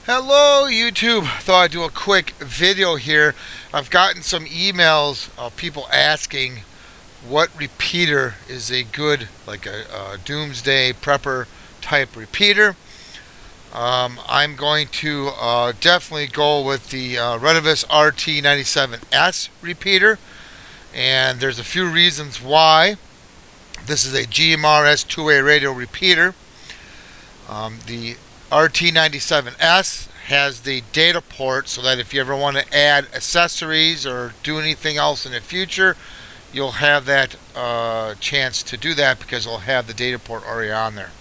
Hello YouTube. Thought I'd do a quick video here. I've gotten some emails of people asking what repeater is a good, like a doomsday prepper type repeater. I'm going to definitely go with the Retevis RT97S repeater, and there's a few reasons why. This is a GMRS two-way radio repeater. The RT97S has the data port so that if you ever want to add accessories or do anything else in the future, you'll have that chance to do that because it'll have the data port already on there.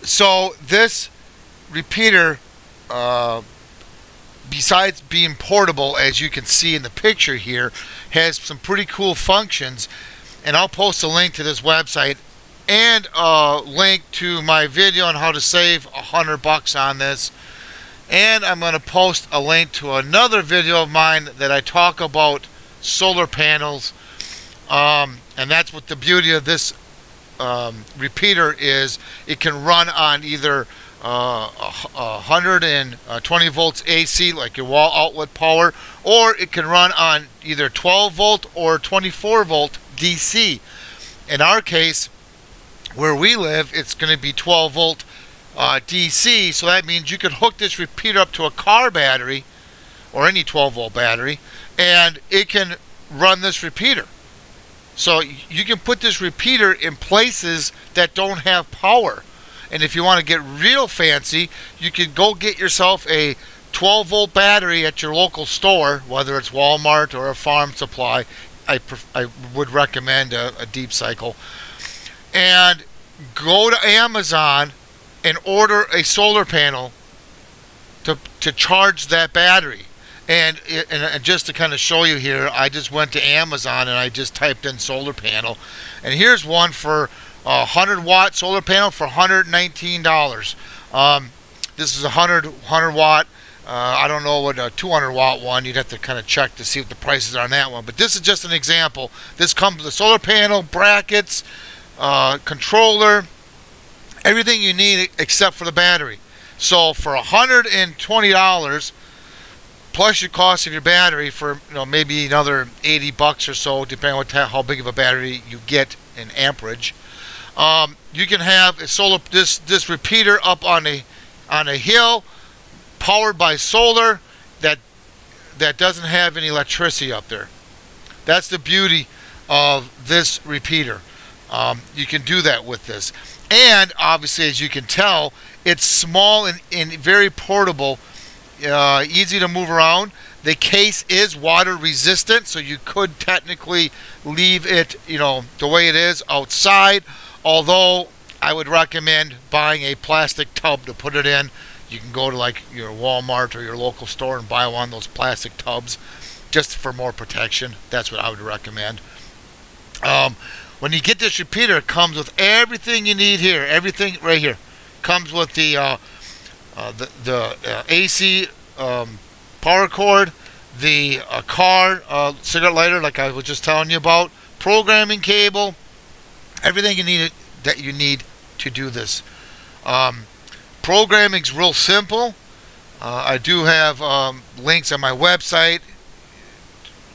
So this repeater, besides being portable, as you can see in the picture here, has some pretty cool functions, and I'll post a link to this website and a link to my video on how to save $100 on this. And I'm going to post a link to another video of mine that I talk about solar panels. And that's what the beauty of this repeater is. It can run on either 120 volts AC, like your wall outlet power, or it can run on either 12 volt or 24 volt DC. In our case, where we live, it's going to be 12 volt DC, so that means you could hook this repeater up to a car battery or any 12 volt battery, and it can run this repeater. So you can put this repeater in places that don't have power. And if you want to get real fancy, you can go get yourself a 12 volt battery at your local store, whether it's Walmart or a farm supply. I would recommend a Deep Cycle. And go to Amazon and order a solar panel to charge that battery. And just to kind of show you here, I just went to Amazon and I just typed in solar panel. And here's one for a 100 watt solar panel for $119. This is a 100 watt. I don't know what a 200 watt one. You'd have to kind of check to see what the prices are on that one. But this is just an example. This comes with a solar panel, brackets, controller, everything you need except for the battery. So for $120 plus your cost of your battery for maybe another $80 or so, depending on how big of a battery you get in amperage, you can have a this repeater up on a hill, powered by solar, that doesn't have any electricity up there. That's the beauty of this repeater. You can do that with this, and obviously, as you can tell, it's small and very portable, easy to move around. The case is water resistant, so you could technically leave it the way it is outside, although I would recommend buying a plastic tub to put it in. You can go to like your Walmart or your local store and buy one of those plastic tubs just for more protection. That's what I would recommend. When you get this repeater, it comes with everything you need here. Everything right here comes with the AC power cord, the car cigarette lighter, like I was just telling you about, programming cable, everything you need to do this. Programming's real simple. I do have links on my website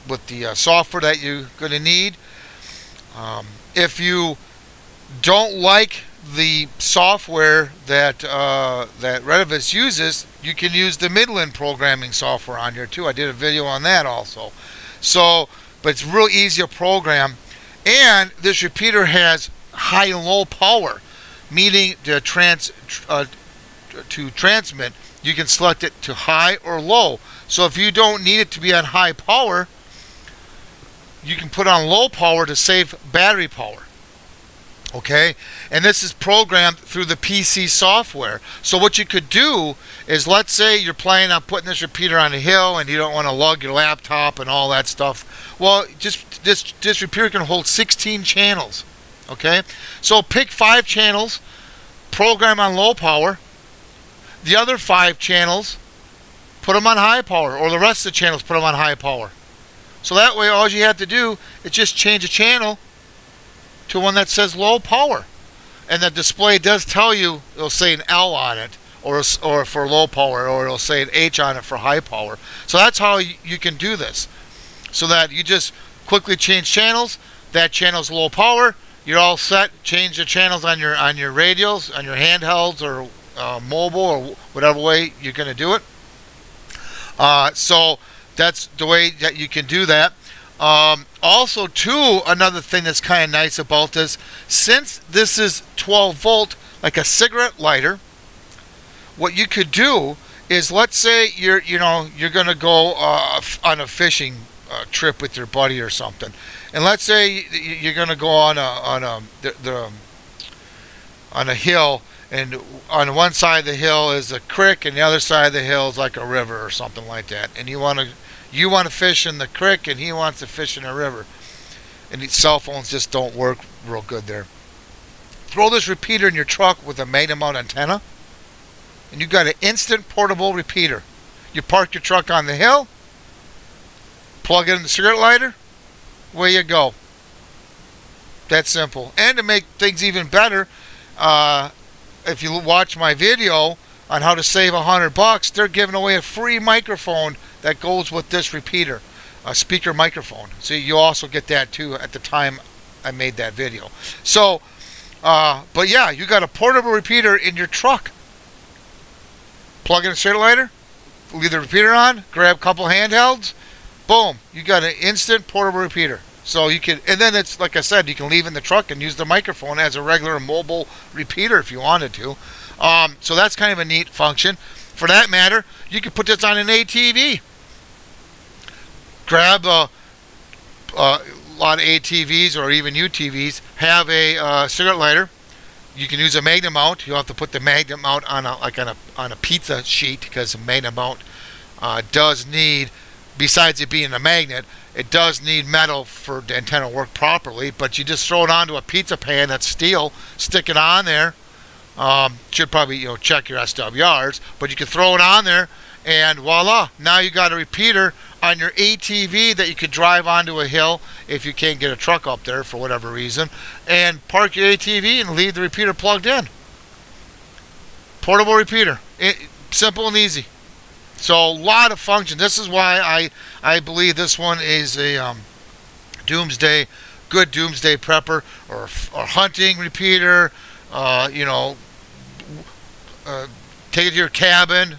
with the software that you're going to need. If you don't like the software that Retevis uses, you can use the Midland programming software on here too. I did a video on that also. So, but it's real easy to program, and this repeater has high and low power, meaning to transmit, you can select it to high or low. So if you don't need it to be on high power, you can put on low power to save battery power. Okay, and this is programmed through the PC software. So what you could do is, let's say you're planning on putting this repeater on a hill and you don't want to lug your laptop and all that stuff. Well, just this repeater can hold 16 channels. Okay, so pick 5 channels, program on low power. The other 5 channels, put them on high power, or the rest of the channels, put them on high power. So that way, all you have to do is just change a channel to one that says low power. And the display does tell you, it'll say an L on it, or for low power, or it'll say an H on it for high power. So that's how you can do this. So that you just quickly change channels. That channel's low power. You're all set. Change the channels on your radios, on your handhelds, or mobile, or whatever way you're going to do it. So that's the way that you can do that. Also, too, another thing that's kind of nice about this, since this is 12 volt, like a cigarette lighter, what you could do is, let's say you're going to go on a fishing trip with your buddy or something, and let's say you're going to go on a hill, and on one side of the hill is a creek, and the other side of the hill is like a river or something like that, and you want to fish in the creek, and he wants to fish in a river, and these cell phones just don't work real good there. Throw this repeater in your truck with a magnum mount antenna, and you got an instant portable repeater. You park your truck on the hill, plug it in the cigarette lighter, away you go. That's simple. And to make things even better, if you watch my video on how to save $100, they're giving away a free microphone that goes with this repeater, a speaker microphone. So you also get that too at the time I made that video. So, but yeah, you got a portable repeater in your truck. Plug in a cigarette lighter, leave the repeater on, grab a couple handhelds, boom, you got an instant portable repeater. So you can, and then it's like I said, you can leave in the truck and use the microphone as a regular mobile repeater if you wanted to. So that's kind of a neat function. For that matter, you can put this on an ATV. Grab a lot of ATVs or even UTVs have a cigarette lighter. You can use a magnum mount. You'll have to put the magnum mount on a pizza sheet, because a magnum mount does need, besides it being a magnet, it does need metal for the antenna to work properly. But you just throw it onto a pizza pan that's steel, stick it on there. Should probably check your SWRs, but you can throw it on there, and voila! Now you got a repeater on your ATV that you could drive onto a hill if you can't get a truck up there for whatever reason, and park your ATV and leave the repeater plugged in. Portable repeater, simple and easy. So a lot of function. This is why I believe this one is a good doomsday prepper or hunting repeater. Take it to your cabin.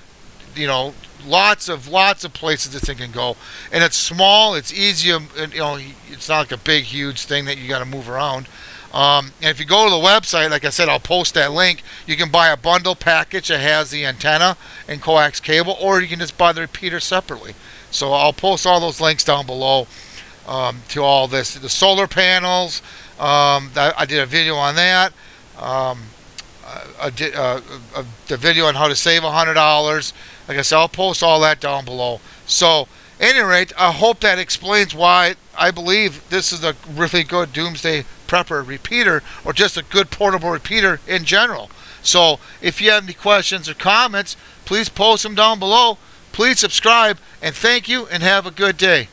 Lots of places this thing can go, and it's small. It's easy. It's not like a big, huge thing that you got to move around. And if you go to the website, like I said, I'll post that link. You can buy a bundle package that has the antenna and coax cable, or you can just buy the repeater separately. So I'll post all those links down below to all this. The solar panels, I did a video on that. I did the video on how to save $100. Like I said, I'll post all that down below. So, at any rate, I hope that explains why I believe this is a really good doomsday prepper repeater, or just a good portable repeater in general. So, if you have any questions or comments, please post them down below. Please subscribe, and thank you, and have a good day.